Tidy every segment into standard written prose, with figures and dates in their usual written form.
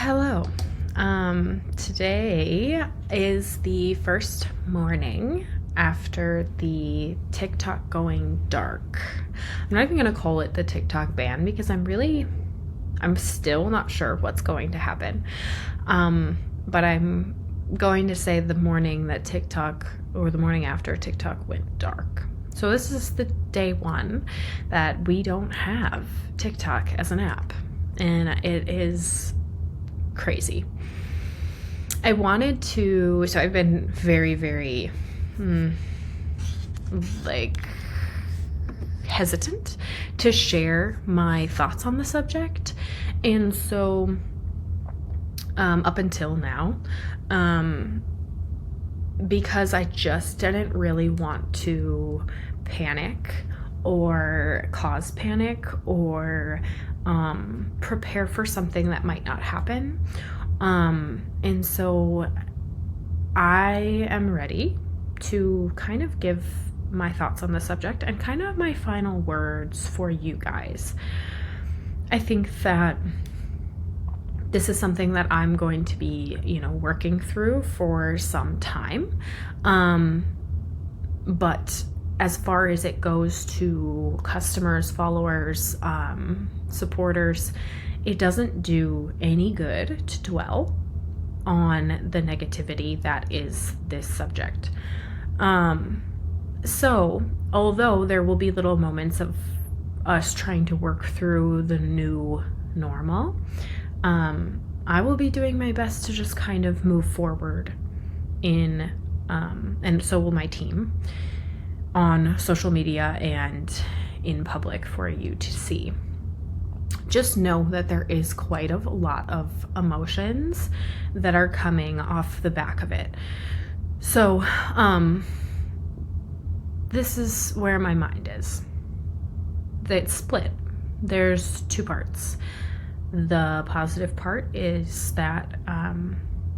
Hello. Today is the first morning after the TikTok Going Dark. I'm not even going to call it the TikTok ban because I'm still not sure what's going to happen. But I'm going to say the morning that TikTok, or the morning after TikTok went dark. So this is the day one that we don't have TikTok as an app. And it is crazy. I wanted to, so I've been very, hesitant to share my thoughts on the subject. And so, up until now, because I just didn't really want to panic or cause panic or prepare for something that might not happen. And so I am ready to kind of give my thoughts on the subject and kind of my final words for you guys. I think that this is something that I'm going to be, working through for some time. But as far as it goes to customers, followers, supporters, it doesn't do any good to dwell on the negativity that is this subject. So although there will be little moments of us trying to work through the new normal, I will be doing my best to just kind of move forward and so will my team, on social media and in public for you to see. Just know that there is quite a lot of emotions that are coming off the back of it. So, this is where my mind is. It's split. There's two parts. The positive part is that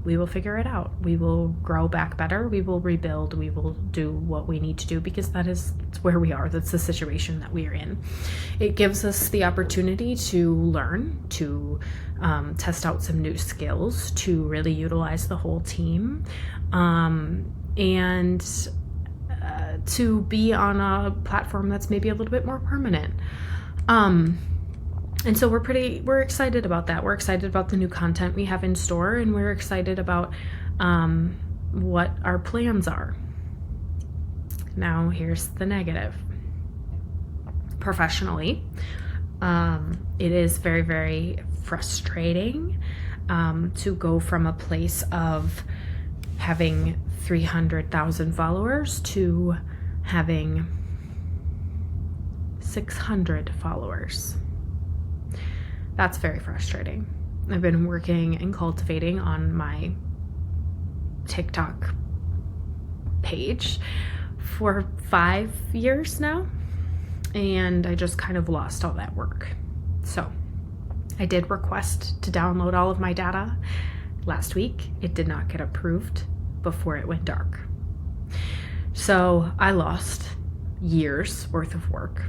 we will figure it out. We will grow back better. We will rebuild. We will do what we need to do because it's where we are. That's the situation that we are in. It gives us the opportunity to learn, to test out some new skills, to really utilize the whole team, and to be on a platform that's maybe a little bit more permanent. And so we're excited about that. We're excited about the new content we have in store, and we're excited about what our plans are. Now, here's the negative. Professionally, it is very frustrating to go from a place of having 300,000 followers to having 600 followers. That's very frustrating. I've been working and cultivating on my TikTok page for 5 years now, and I just kind of lost all that work. So I did request to download all of my data last week. It did not get approved before it went dark. So I lost years worth of work,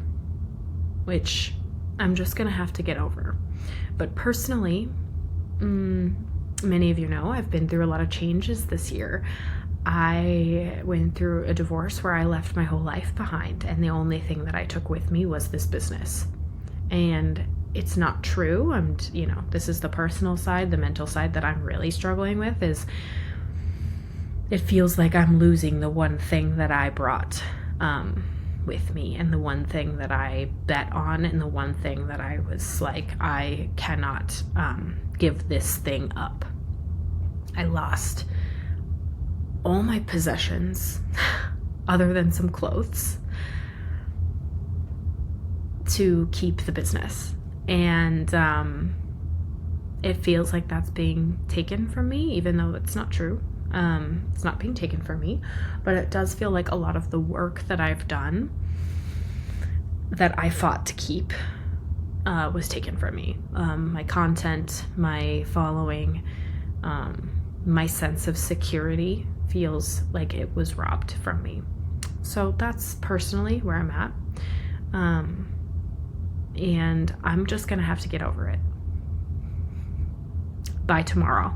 which I'm just gonna have to get over. But personally, many of you know, I've been through a lot of changes this year. I went through a divorce where I left my whole life behind, and the only thing that I took with me was this business. And it's not true. This is the personal side. The mental side that I'm really struggling with is it feels like I'm losing the one thing that I brought with me, and the one thing that I bet on, and the one thing that I was like, I cannot give this thing up. I lost all my possessions other than some clothes to keep the business, and it feels like that's being taken from me, even though it's not true. It's not being taken from me, but it does feel like a lot of the work that I've done that I fought to keep was taken from me. My content, my following, my sense of security feels like it was robbed from me. So that's personally where I'm at. And I'm just gonna have to get over it. by tomorrow.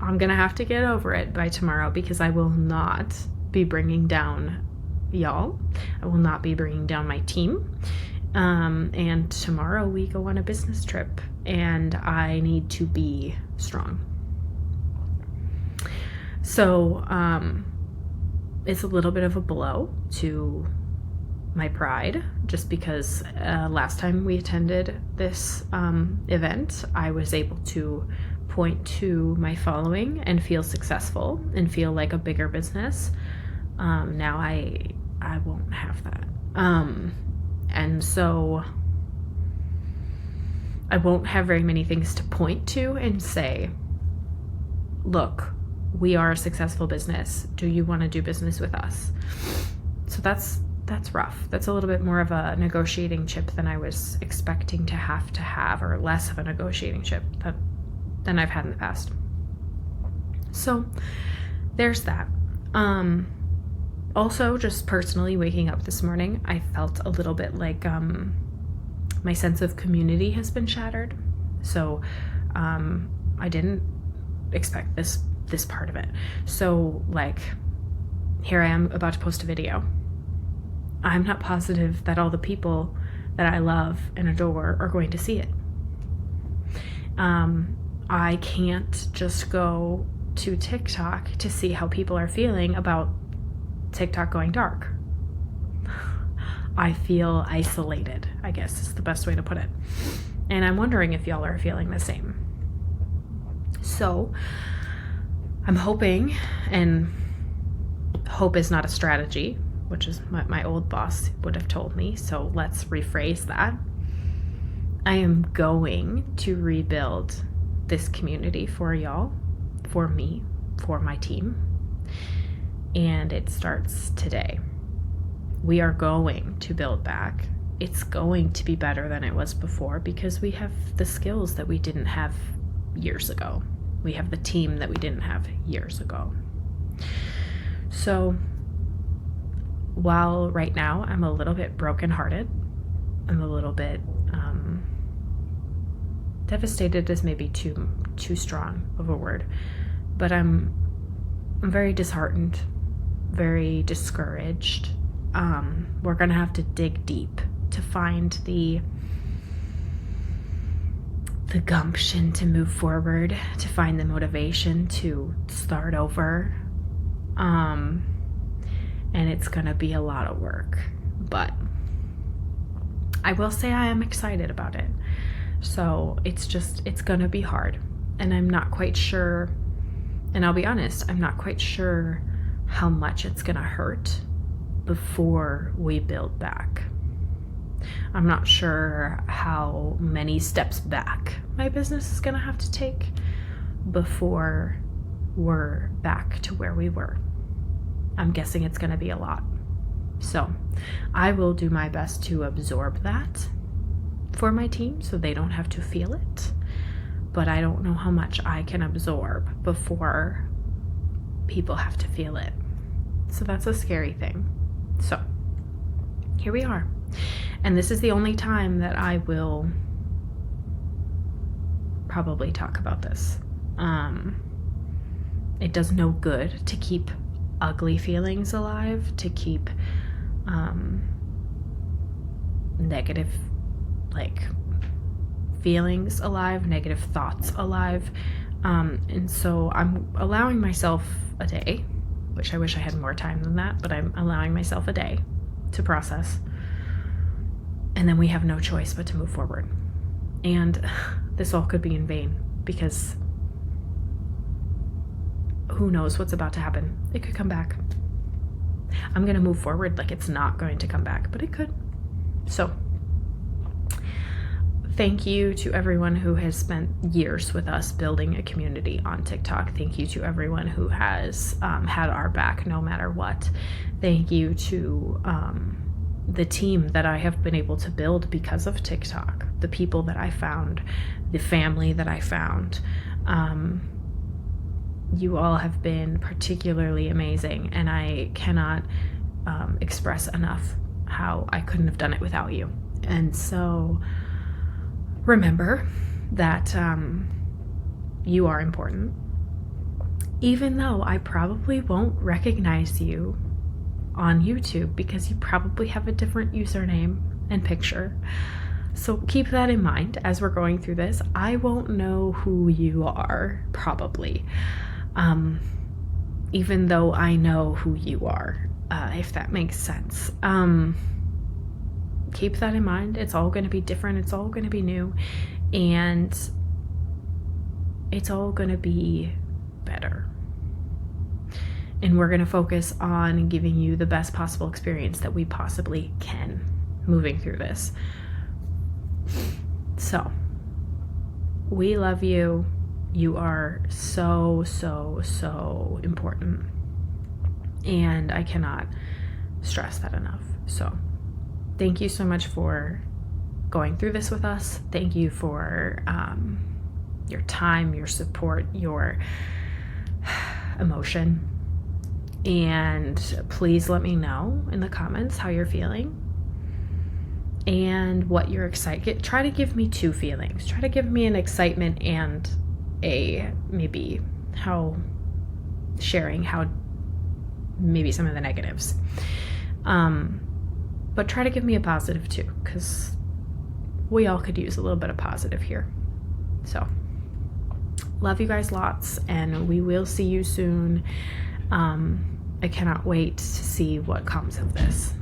I'm gonna have to get over it by tomorrow, because I will not be bringing down y'all. I will not be bringing down my team. And tomorrow we go on a business trip, and I need to be strong. So it's a little bit of a blow to my pride, just because last time we attended this event, I was able to point to my following and feel successful and feel like a bigger business. Now I won't have that. And so I won't have very many things to point to and say, look, we are a successful business. Do you want to do business with us? So that's rough. That's a little bit more of a negotiating chip than I was expecting to have, or less of a negotiating chip than I've had in the past. So there's that. Also, just personally waking up this morning, I felt a little bit like my sense of community has been shattered. So I didn't expect this part of it. So like, here I am about to post a video. I'm not positive that all the people that I love and adore are going to see it. I can't just go to TikTok to see how people are feeling about TikTok going dark. I feel isolated, I guess is the best way to put it. And I'm wondering if y'all are feeling the same. So I'm hoping, and hope is not a strategy, which is what my old boss would have told me. So let's rephrase that. I am going to rebuild this community for y'all, for me, for my team. And it starts today. We are going to build back. It's going to be better than it was before, because we have the skills that we didn't have years ago. We have the team that we didn't have years ago. So while right now I'm a little bit brokenhearted, I'm a little bit devastated is maybe too strong of a word, but I'm very disheartened, very discouraged. We're gonna have to dig deep to find the gumption to move forward, to find the motivation to start over. And it's gonna be a lot of work, but I will say I am excited about it. So it's gonna be hard, and I'm not quite sure, and I'll be honest, I'm not quite sure how much it's gonna hurt before we build back. I'm not sure how many steps back my business is gonna have to take before we're back to where we were. I'm guessing it's gonna be a lot. So I will do my best to absorb that for my team so they don't have to feel it, but I don't know how much I can absorb before people have to feel it. So that's a scary thing. So here we are. And this is the only time that I will probably talk about this. It does no good to keep ugly feelings alive, to keep negative feelings alive, negative thoughts alive. And so I'm allowing myself a day, which I wish I had more time than that, but I'm allowing myself a day to process. And then we have no choice but to move forward. And this all could be in vain, because who knows what's about to happen. It could come back. I'm going to move forward like it's not going to come back, but it could. So thank you to everyone who has spent years with us building a community on TikTok. Thank you to everyone who has had our back no matter what. Thank you to the team that I have been able to build because of TikTok, the people that I found, the family that I found. You all have been particularly amazing, and I cannot express enough how I couldn't have done it without you. And so remember that you are important. Even though I probably won't recognize you on YouTube because you probably have a different username and picture. So keep that in mind as we're going through this. I won't know who you are, probably, even though I know who you are, if that makes sense. Keep that in mind. It's all going to be different. It's all going to be new. And it's all going to be better. And we're going to focus on giving you the best possible experience that we possibly can moving through this. So, we love you. You are so, so, so important. And I cannot stress that enough. So, thank you so much for going through this with us. Thank you for your time, your support, your emotion. And please let me know in the comments how you're feeling and what you're excited. Try to give me two feelings. Try to give me an excitement and a maybe sharing how maybe some of the negatives. But try to give me a positive too, because we all could use a little bit of positive here. So love you guys lots, and we will see you soon. I cannot wait to see what comes of this.